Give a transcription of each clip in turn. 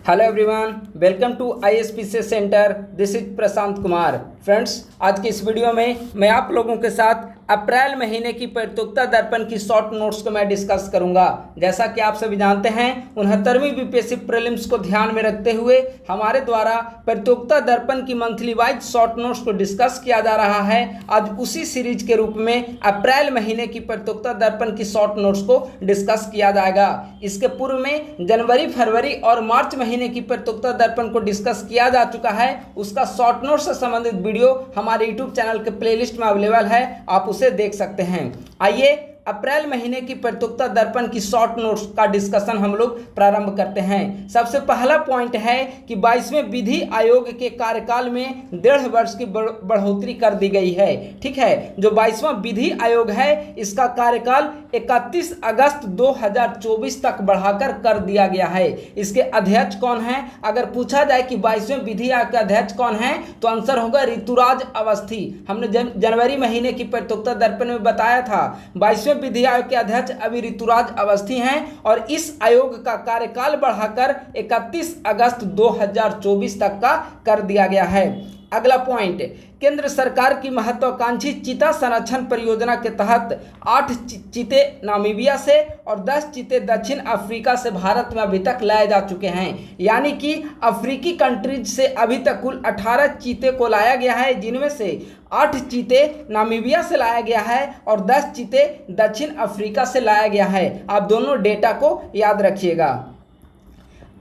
Hello everyone, welcome to ISPC centre. This is Prashant Kumar. Friends, आज की इस वीडियो में मैं आप लोगों के साथ अप्रैल महीने की प्रतियोगिता दर्पण की शॉर्ट नोट्स को मैं डिस्कस करूंगा। जैसा कि आप सभी जानते हैं, 69वीं बीपीएससी प्रीलिम्स को ध्यान में रखते हुए हमारे द्वारा प्रतियोगिता दर्पण की मंथली वाइज शॉर्ट नोट्स को डिस्कस किया जा रहा है। आज उसी सीरीज के रूप में अप्रैल महीने की प्रतियोगिता दर्पण की शॉर्ट नोट्स को डिस्कस किया जाएगा। इसके पूर्व में जनवरी, फरवरी और मार्च महीने की प्रतियोगिता दर्पण को डिस्कस किया जा चुका है। उसका शॉर्ट नोट से संबंधित वीडियो हमारे यूट्यूब चैनल के प्लेलिस्ट में अवेलेबल है, आप उसे देख सकते हैं। आइए अप्रैल महीने की प्रतियोगिता दर्पण की शॉर्ट नोट्स का डिस्कशन हम लोग प्रारंभ करते हैं। सबसे पहला पॉइंट है कि 22वें विधि आयोग के कार्यकाल में 1.5 वर्ष की बढ़ोतरी कर दी गई है। ठीक है, जो 22वां विधि आयोग है इसका कार्यकाल 31 अगस्त 2024 तक बढ़ाकर कर दिया गया है। इसके अध्यक्ष कौन हैं? अगर पूछा जाए कि 22वें विधि आयोग के अध्यक्ष कौन हैं, तो आंसर होगा ऋतुराज अवस्थी। हमने जनवरी महीने की प्रतियोगिता दर्पण में बताया था 22वें विधि आयोग के अध्यक्ष अभी ऋतुराज अवस्थी हैं और इस आयोग का कार्यकाल बढ़ाकर 31 अगस्त 2024 तक का कर दिया गया है। अगला पॉइंट, केंद्र सरकार की महत्वाकांक्षी चीता संरक्षण परियोजना के तहत 8 चीते नामीबिया से और 10 चीते दक्षिण अफ्रीका से भारत में अभी तक लाए जा चुके हैं। यानी कि अफ्रीकी कंट्रीज से अभी तक कुल 18 चीते को लाया गया है, जिनमें से 8 चीते नामीबिया से लाया गया है और 10 चीते दक्षिण अफ्रीका से लाया गया है। आप दोनों डेटा को याद रखिएगा।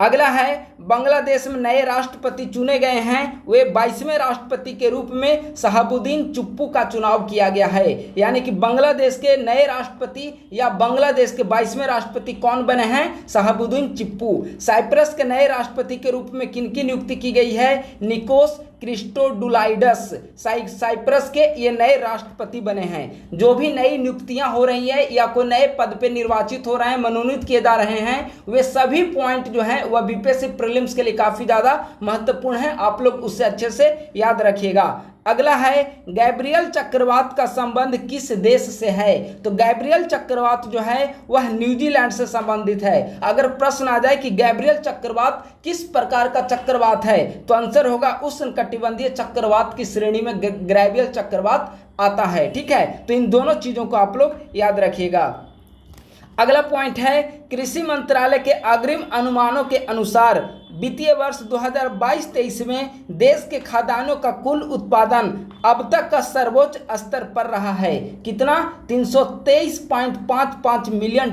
अगला है, बांग्लादेश में नए राष्ट्रपति चुने गए हैं। वे 22वें राष्ट्रपति के रूप में शहाबुद्दीन चुप्पू का चुनाव किया गया है। यानी कि बांग्लादेश के नए राष्ट्रपति या बांग्लादेश के 22वें राष्ट्रपति कौन बने हैं? शहाबुद्दीन चुप्पू। साइप्रस के नए राष्ट्रपति के रूप में किनकी नियुक्ति की गई है? निकोस क्रिस्टोडुलाइडस साइप्रस के ये नए राष्ट्रपति बने हैं। जो भी नई नियुक्तियां हो रही है या कोई नए पद पे निर्वाचित हो रहे हैं, मनोनीत किए जा रहे हैं, वे सभी पॉइंट जो हैं वह बीपीएससी प्रीलिम्स के लिए काफी ज्यादा महत्वपूर्ण है। आप लोग उससे अच्छे से याद रखिएगा। अगला है, गैब्रियल चक्रवात का संबंध किस देश से है? तो गैब्रियल चक्रवात जो है वह न्यूजीलैंड से संबंधित है। अगर प्रश्न आ जाए कि गैब्रियल चक्रवात किस प्रकार का चक्रवात है, तो आंसर होगा उष्णकटिबंधीय चक्रवात की श्रेणी में गैब्रियल चक्रवात आता है। ठीक है, तो इन दोनों चीजों को आप लोग याद रखिएगा। अगला पॉइंट है, कृषि मंत्रालय के अग्रिम अनुमानों के अनुसार वित्तीय वर्ष 2022-23 में देश के खाद्यान्नों का कुल उत्पादन अब तक का सर्वोच्च स्तर पर रहा है। कितना? 323.55 मिलियन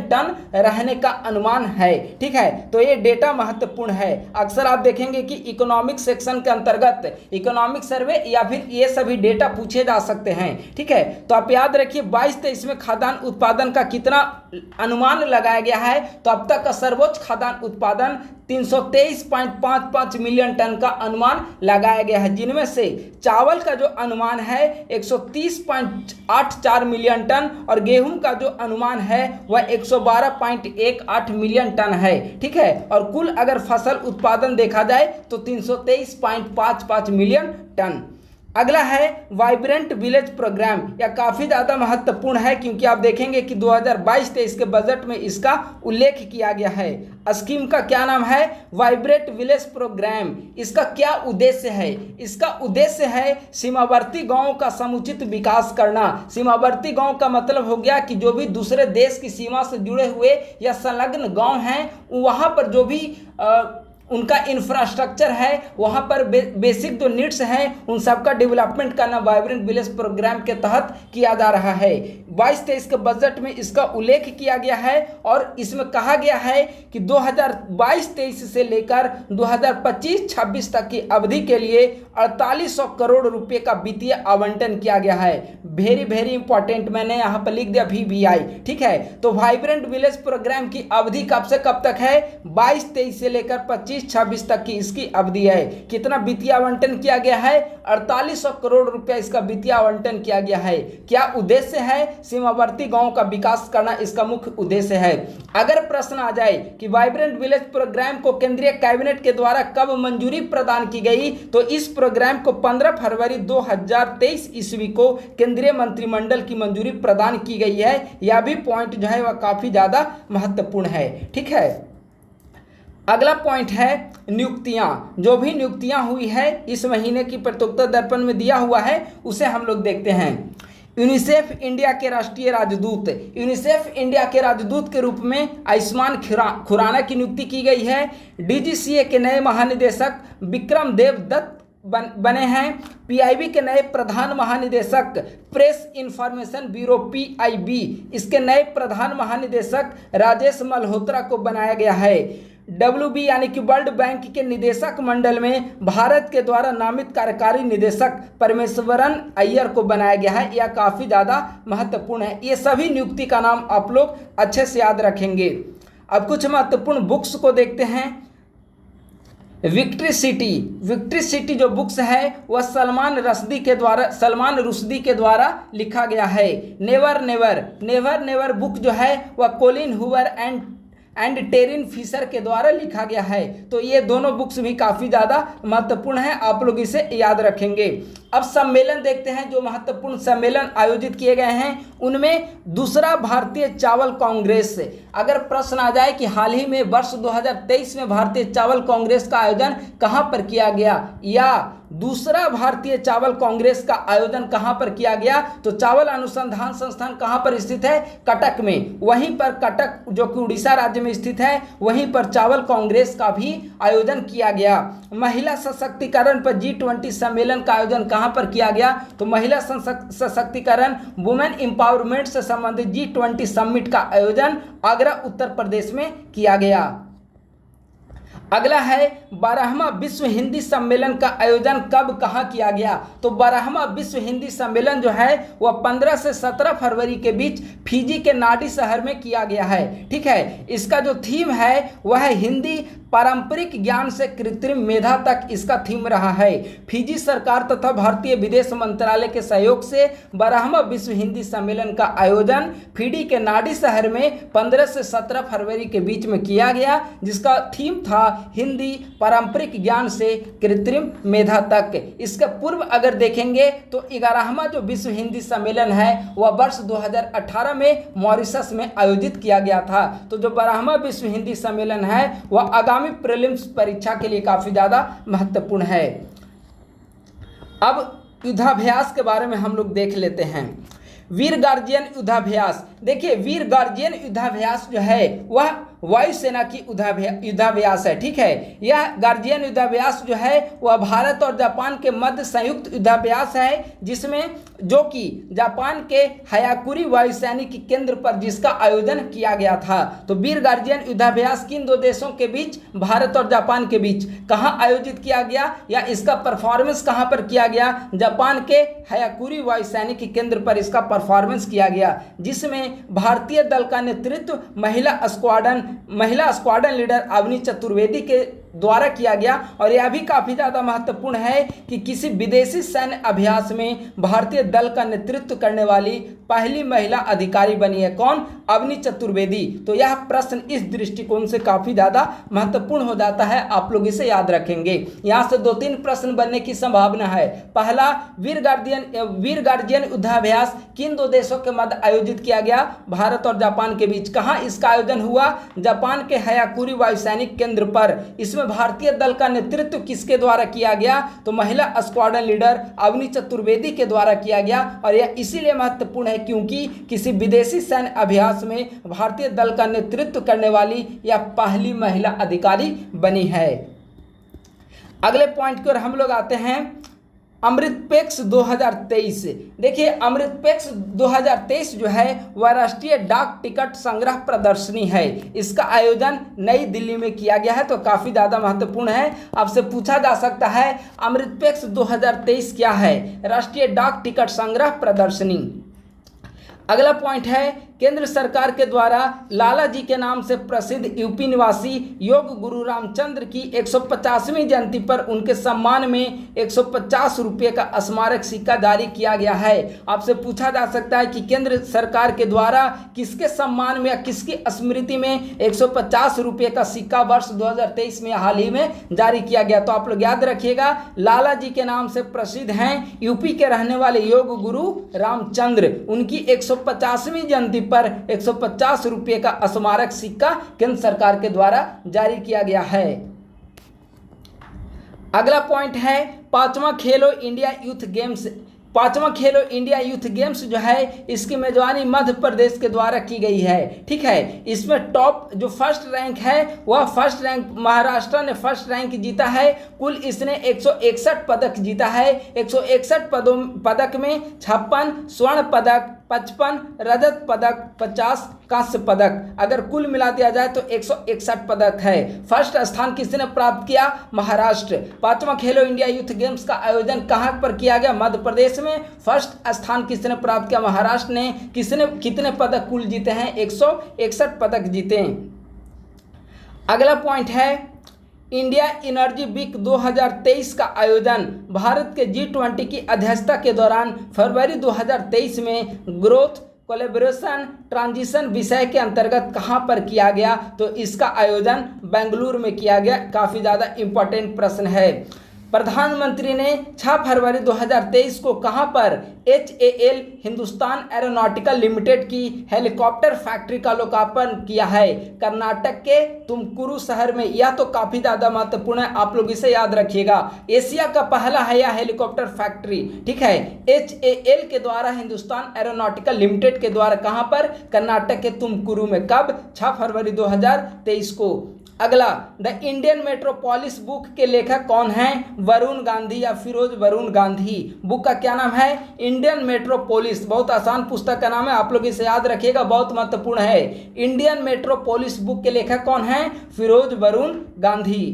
टन रहने का अनुमान है। ठीक है, तो ये डेटा महत्वपूर्ण है। अक्सर आप देखेंगे कि इकोनॉमिक सेक्शन के अंतर्गत इकोनॉमिक सर्वे या फिर ये सभी डेटा पूछे जा सकते हैं। ठीक है, तो आप याद रखिए 22-23 में खाद्यान्न उत्पादन का कितना अनुमान लगाया गया है, तो अब तक का सर्वोच्च खाद्यान्न उत्पादन 323.55 मिलियन टन का अनुमान लगाया गया है, जिनमें से चावल का जो अनुमान है 130.84 मिलियन टन और गेहूं का जो अनुमान है वह 112.18 मिलियन टन है। ठीक है, और कुल अगर फसल उत्पादन देखा जाए तो 323.55 मिलियन टन। अगला है, वाइब्रेंट विलेज प्रोग्राम। यह काफ़ी ज़्यादा महत्वपूर्ण है क्योंकि आप देखेंगे कि 2022-23 के बजट में इसका उल्लेख किया गया है। स्कीम का क्या नाम है? Vibrant village programme. इसका क्या उद्देश्य है? इसका उद्देश्य है सीमावर्ती गांवों का समुचित विकास करना। सीमावर्ती गांव का मतलब हो गया कि जो भी दूसरे देश की सीमा से जुड़े हुए या संलग्न गांव हैं, वहाँ पर जो भी उनका इंफ्रास्ट्रक्चर है, वहाँ पर बेसिक जो नीड्स हैं उन सबका डेवलपमेंट करना वाइब्रेंट विलेज प्रोग्राम के तहत किया जा रहा है। 22-23 के बजट में इसका उल्लेख किया गया है और इसमें कहा गया है कि 2022-23 से लेकर 2025-26 तक की अवधि के लिए 4800 करोड़ रुपए का वित्तीय आवंटन किया गया है। वेरी इंपॉर्टेंट, मैंने यहाँ पर लिख दिया VVI। ठीक है, तो वाइब्रेंट विलेज प्रोग्राम की अवधि कब से कब तक है? 22-23 से लेकर 25-26 तक की इसकी अवधि है। कितना वित्तीय आवंटन किया गया है? 4800 करोड़ रुपया इसका वित्तीय आवंटन किया गया है। क्या उद्देश्य है? सीमावर्ती गांवों का विकास करना इसका मुख्य उद्देश्य है। अगर प्रश्न आ जाए कि वाइब्रेंट विलेज प्रोग्राम को केंद्रीय कैबिनेट के द्वारा कब मंजूरी प्रदान की गई, तो इस प्रोग्राम को 15 फरवरी 2023 ईस्वी को केंद्रीय मंत्रिमंडल की मंजूरी प्रदान की गई है। यह भी पॉइंट जो है वह काफी ज्यादा महत्वपूर्ण है। ठीक है, अगला पॉइंट है नियुक्तियां। जो भी नियुक्तियां हुई है इस महीने की प्रतियोगिता दर्पण में दिया हुआ है उसे हम लोग देखते हैं। यूनिसेफ इंडिया के राष्ट्रीय राजदूत, यूनिसेफ इंडिया के राजदूत के रूप में आयुष्मान खुराना की नियुक्ति की गई है। डीजीसीए के नए महानिदेशक विक्रम देव दत्त बने हैं। पीआईबी के नए प्रधान महानिदेशक, प्रेस इंफॉर्मेशन ब्यूरो पीआईबी, इसके नए प्रधान महानिदेशक राजेश मल्होत्रा को बनाया गया है। WB यानी कि वर्ल्ड बैंक के निदेशक मंडल में भारत के द्वारा नामित कार्यकारी निदेशक परमेश्वरन अय्यर को बनाया गया है। यह काफ़ी ज़्यादा महत्वपूर्ण है। ये सभी नियुक्ति का नाम आप लोग अच्छे से याद रखेंगे। अब कुछ महत्वपूर्ण बुक्स को देखते हैं। विक्ट्री सिटी जो बुक्स है वह सलमान रुश्दी के द्वारा लिखा गया है। नेवर नेवर बुक जो है वह Colleen Hoover and Tarryn Fisher के द्वारा लिखा गया है। तो ये दोनों बुक्स भी काफ़ी ज़्यादा महत्वपूर्ण है, आप लोग इसे याद रखेंगे। अब सम्मेलन देखते हैं, जो महत्वपूर्ण सम्मेलन आयोजित किए गए हैं उनमें दूसरा भारतीय चावल कांग्रेस। अगर प्रश्न आ जाए कि हाल ही में वर्ष 2023 में भारतीय चावल कांग्रेस का आयोजन कहाँ पर किया गया, या दूसरा भारतीय चावल कांग्रेस का आयोजन कहाँ पर किया गया, तो चावल अनुसंधान संस्थान कहाँ पर स्थित है, कटक में। वहीं पर कटक जो कि उड़ीसा राज्य में स्थित है, वहीं पर चावल कांग्रेस का भी आयोजन किया गया। महिला सशक्तिकरण पर G20 सम्मेलन का आयोजन कहाँ पर किया गया, तो महिला सशक्तिकरण वुमेन एम्पावरमेंट से संबंधित G20 समिट का आयोजन आगरा उत्तर प्रदेश में किया गया। अगला है 12वां विश्व हिंदी सम्मेलन का आयोजन कब कहाँ किया गया, तो 12वां विश्व हिंदी सम्मेलन जो है वह 15 से 17 फरवरी के बीच फिजी के नाडी शहर में किया गया है। ठीक है, इसका जो थीम है वह है हिंदी पारंपरिक ज्ञान से कृत्रिम मेधा तक, इसका थीम रहा है। फिजी सरकार तथा भारतीय विदेश मंत्रालय के सहयोग से 12वां विश्व हिंदी सम्मेलन का आयोजन फिजी के नाडी शहर में 15 से 17 फरवरी के बीच में किया गया, जिसका थीम था हिंदी पारंपरिक ज्ञान से कृत्रिम मेधा तक। इसके पूर्व अगर देखेंगे तो 11वां जो विश्व हिंदी सम्मेलन है वह वर्ष 2018 में मॉरिशस में आयोजित किया गया था। तो जो 12वां विश्व हिंदी सम्मेलन है वह आगामी प्रीलिम्स परीक्षा के लिए काफी ज्यादा महत्वपूर्ण है। अब युद्धाभ्यास के बारे में हम लोग देख लेते हैं। वीर गार्जियन युद्धाभ्यास, देखिए वीर गार्जियन युद्धाभ्यास जो है वह वायुसेना की युद्धाभ्यास है। ठीक है, यह गार्जियन युद्धाभ्यास जो है वह भारत और जापान के मध्य संयुक्त युद्धाभ्यास है, जिसमें जो कि जापान के हयाकुरी वायुसैनिक केंद्र पर जिसका आयोजन किया गया था। तो वीर गार्जियन युद्धाभ्यास किन दो देशों के बीच, भारत और जापान के बीच कहाँ आयोजित किया गया, या इसका परफॉर्मेंस कहाँ पर किया गया, जापान के हयाकुरी वायुसैनिक केंद्र पर इसका परफॉर्मेंस किया गया, जिसमें भारतीय दल का नेतृत्व महिला स्क्वाड्रन लीडर अवनी चतुर्वेदी के द्वारा किया गया। और यह भी काफ़ी ज़्यादा महत्वपूर्ण है कि किसी विदेशी सैन्य अभ्यास में भारतीय दल का नेतृत्व करने वाली पहली महिला अधिकारी बनी है। कौन? अवनी चतुर्वेदी। तो यह प्रश्न इस दृष्टिकोण से काफ़ी ज़्यादा महत्वपूर्ण हो जाता है, आप लोग इसे याद रखेंगे। यहाँ से 2-3 प्रश्न बनने की संभावना है। पहला, वीर गार्जियन युद्धाभ्यास किन दो देशों के मध्य आयोजित किया गया, भारत और जापान के बीच। कहाँ इसका आयोजन हुआ? जापान के हयाकुरी वायुसैनिक केंद्र पर। इसमें भारतीय दल का नेतृत्व किसके द्वारा किया गया, तो महिला स्क्वाड्रन लीडर अवनी चतुर्वेदी के द्वारा किया गया। और यह इसीलिए महत्वपूर्ण है क्योंकि किसी विदेशी सैन्य अभ्यास में भारतीय दल का नेतृत्व करने वाली यह पहली महिला अधिकारी बनी है। अगले पॉइंट की ओर हम लोग आते हैं, अमृतपेक्स 2023। देखिए अमृतपेक्स 2023 जो है वह राष्ट्रीय डाक टिकट संग्रह प्रदर्शनी है। इसका आयोजन नई दिल्ली में किया गया है, तो काफ़ी ज़्यादा महत्वपूर्ण है। आपसे पूछा जा सकता है अमृतपेक्स 2023 क्या है? राष्ट्रीय डाक टिकट संग्रह प्रदर्शनी। अगला पॉइंट है, केंद्र सरकार के द्वारा लाला जी के नाम से प्रसिद्ध यूपी निवासी योग गुरु रामचंद्र की 150वीं जयंती पर उनके सम्मान में 150 रुपये का स्मारक सिक्का जारी किया गया है। आपसे पूछा जा सकता है कि केंद्र सरकार के द्वारा किसके सम्मान में या किसकी स्मृति में 150 रुपये का सिक्का वर्ष 2023 में हाल ही में जारी किया गया। तो आप लोग याद रखिएगा, लाला जी के नाम से प्रसिद्ध हैं यूपी के रहने वाले योग गुरु रामचंद्र, उनकी 150वीं जयंती पर 150 रुपये का स्मारक सिक्का केंद्र सरकार के द्वारा जारी किया गया है। अगला पॉइंट है पांचवा खेलो इंडिया यूथ गेम्स। पांचवा खेलो इंडिया यूथ गेम्स जो है इसकी मेजबानी मध्य प्रदेश के द्वारा की गई है। ठीक है, इसमें टॉप जो फर्स्ट रैंक है वह फर्स्ट रैंक महाराष्ट्र ने फर्स्ट रैंक जीता है। कुल इसने 161 पदक जीता है। 161 पदक में 56 स्वर्ण पदक, 55 रजत पदक, 50 कांस्य पदक, अगर कुल मिला दिया जाए तो 161 पदक है। फर्स्ट स्थान किसने प्राप्त किया? महाराष्ट्र। पांचवा खेलो इंडिया यूथ गेम्स का आयोजन कहां पर किया गया? मध्य प्रदेश में। फर्स्ट स्थान किसने प्राप्त किया? महाराष्ट्र ने। कितने पदक कुल जीते हैं? 161 पदक जीते। अगला पॉइंट है इंडिया एनर्जी वीक 2023 का आयोजन भारत के G20 की अध्यक्षता के दौरान फरवरी 2023 में ग्रोथ कोलैबोरेशन ट्रांजिशन विषय के अंतर्गत कहां पर किया गया? तो इसका आयोजन बेंगलुरु में किया गया। काफ़ी ज़्यादा इम्पोर्टेंट प्रश्न है। प्रधानमंत्री ने 6 फरवरी 2023 को कहां पर HAL हिंदुस्तान एरोनॉटिकल लिमिटेड की हेलीकॉप्टर फैक्ट्री का लोकार्पण किया है? कर्नाटक के तुमकुरू शहर में। यह तो काफ़ी ज़्यादा महत्वपूर्ण है, आप लोग इसे याद रखिएगा। एशिया का पहला है यह हेलीकॉप्टर फैक्ट्री। ठीक है, HAL के द्वारा हिंदुस्तान एरोनॉटिकल लिमिटेड के द्वारा कहां पर? कर्नाटक के तुमकुरू में। कब? 6 फरवरी 2023 को। अगला, द इंडियन मेट्रोपोलिस बुक के लेखक कौन हैं? वरुण गांधी या फिरोज वरुण गांधी। बुक का क्या नाम है? Indian metropolis. बहुत आसान पुस्तक का नाम है, आप लोग इसे याद रखिएगा, बहुत महत्वपूर्ण है। इंडियन मेट्रोपोलिस बुक के लेखक कौन हैं? फिरोज वरुण गांधी।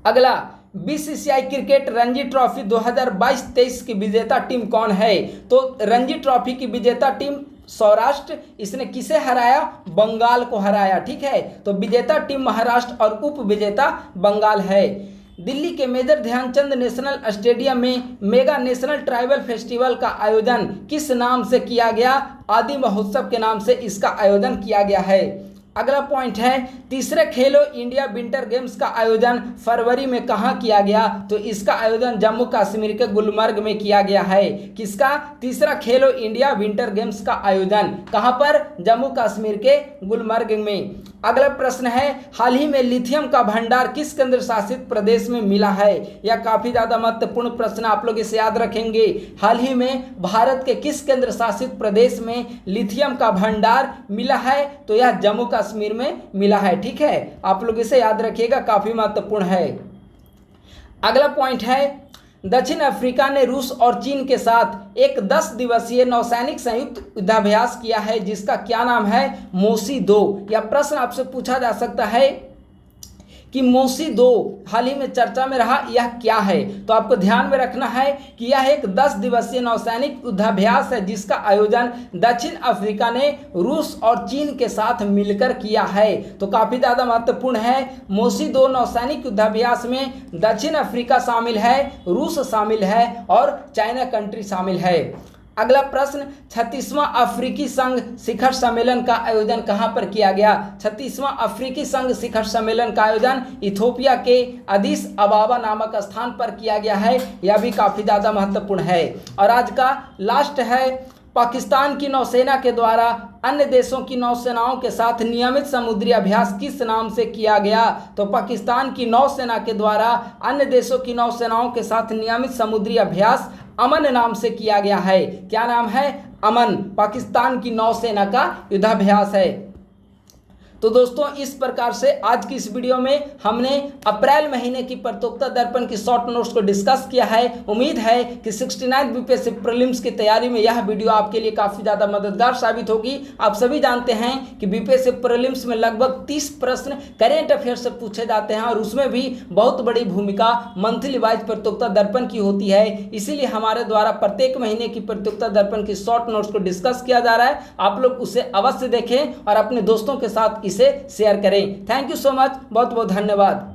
अगला, BCCI क्रिकेट रणजी ट्रॉफी 2022-23 की विजेता टीम कौन है? तो रणजी ट्रॉफी की विजेता टीम सौराष्ट्र। इसने किसे हराया? बंगाल को हराया। ठीक है, तो विजेता टीम महाराष्ट्र और उप विजेता बंगाल है। दिल्ली के मेजर ध्यानचंद नेशनल स्टेडियम में मेगा नेशनल ट्राइबल फेस्टिवल का आयोजन किस नाम से किया गया? आदि महोत्सव के नाम से इसका आयोजन किया गया है। अगला पॉइंट है तीसरे खेलो इंडिया विंटर गेम्स का आयोजन फरवरी में कहाँ किया गया? तो इसका आयोजन जम्मू कश्मीर के गुलमर्ग में किया गया है। किसका? तीसरा खेलो इंडिया विंटर गेम्स का आयोजन कहाँ पर? जम्मू कश्मीर के गुलमर्ग में। अगला प्रश्न है हाल ही में लिथियम का भंडार किस केंद्र शासित प्रदेश में मिला है? यह काफी ज्यादा महत्वपूर्ण प्रश्न, आप लोग इसे याद रखेंगे। हाल ही में भारत के किस केंद्र शासित प्रदेश में लिथियम का भंडार मिला है? तो यह जम्मू कश्मीर में मिला है। ठीक है, आप लोग इसे याद रखिएगा, काफी महत्वपूर्ण है। अगला पॉइंट है दक्षिण अफ्रीका ने रूस और चीन के साथ एक 10 दिवसीय नौसैनिक संयुक्त युद्धाभ्यास किया है जिसका क्या नाम है? मोसी 2। यह प्रश्न आपसे पूछा जा सकता है कि मोसी 2 हाल ही में चर्चा में रहा, यह क्या है? तो आपको ध्यान में रखना है कि यह एक 10 दिवसीय नौसैनिक युद्धाभ्यास है जिसका आयोजन दक्षिण अफ्रीका ने रूस और चीन के साथ मिलकर किया है। तो काफ़ी ज़्यादा महत्वपूर्ण है। मोसी 2 नौसैनिक युद्धाभ्यास में दक्षिण अफ्रीका शामिल है, रूस शामिल है और चाइना कंट्री शामिल है। अगला प्रश्न 36वां अफ्रीकी संघ शिखर सम्मेलन का आयोजन कहां पर किया गया? 36वां अफ्रीकी संघ शिखर सम्मेलन का आयोजन इथियोपिया के अदीस अबाबा नामक स्थान पर किया गया है। यह भी काफ़ी ज़्यादा महत्वपूर्ण है। और आज का लास्ट है पाकिस्तान की नौसेना के द्वारा अन्य देशों की नौसेनाओं के साथ नियमित समुद्री अभ्यास किस नाम से किया गया? तो पाकिस्तान की नौसेना के द्वारा अन्य देशों की नौसेनाओं के साथ नियमित समुद्री अभ्यास अमन नाम से किया गया है। क्या नाम है? अमन। पाकिस्तान की नौसेना का युद्धाभ्यास है। तो दोस्तों इस प्रकार से आज की इस वीडियो में हमने अप्रैल महीने की प्रतियोगिता दर्पण की शॉर्ट नोट्स को डिस्कस किया है। उम्मीद है कि 69 बीपीएससी प्रीलिम्स की तैयारी में यह वीडियो आपके लिए काफ़ी ज़्यादा मददगार साबित होगी। आप सभी जानते हैं कि बीपीएससी प्रीलिम्स में लगभग 30 प्रश्न करेंट अफेयर से पूछे जाते हैं और उसमें भी बहुत बड़ी भूमिका मंथली वाइज प्रतियोगिता दर्पण की होती है। इसीलिए हमारे द्वारा प्रत्येक महीने की प्रतियोगिता दर्पण की शॉर्ट नोट्स को डिस्कस किया जा रहा है। आप लोग उसे अवश्य देखें और अपने दोस्तों के साथ इसे शेयर करें। थैंक यू सो मच, बहुत बहुत धन्यवाद।